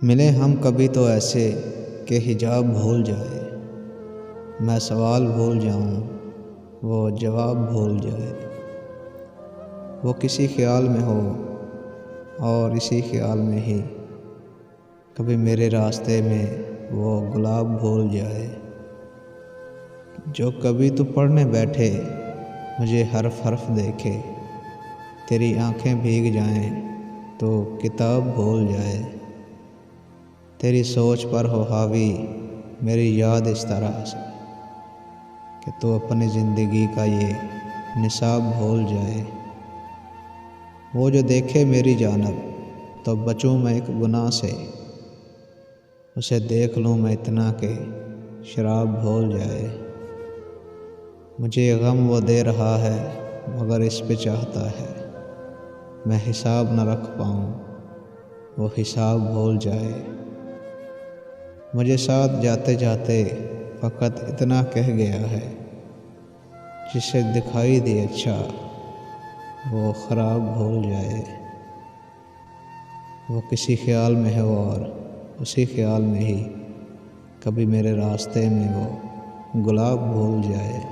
मिले हम कभी तो ऐसे कि हिजाब भूल जाए, मैं सवाल भूल जाऊं, वो जवाब भूल जाए। वो किसी ख्याल में हो और इसी ख्याल में ही कभी मेरे रास्ते में वो गुलाब भूल जाए। जो कभी तू पढ़ने बैठे मुझे हर्फ हर्फ देखे, तेरी आंखें भीग जाएं तो किताब भूल जाए। तेरी सोच पर हो हावी मेरी याद इस तरह से कि तू अपनी ज़िंदगी का ये निसाब भूल जाए। वो जो देखे मेरी जानब तो बचूं मैं एक गुनाह से, उसे देख लूं मैं इतना कि शराब भूल जाए। मुझे गम वो दे रहा है मगर इस पे चाहता है मैं हिसाब न रख पाऊं, वो हिसाब भूल जाए। मुझे साथ जाते जाते फ़कत इतना कह गया है, जिसे दिखाई दे अच्छा वो ख़राब भूल जाए। वो किसी ख्याल में है और उसी ख्याल में ही कभी मेरे रास्ते में वो गुलाब भूल जाए।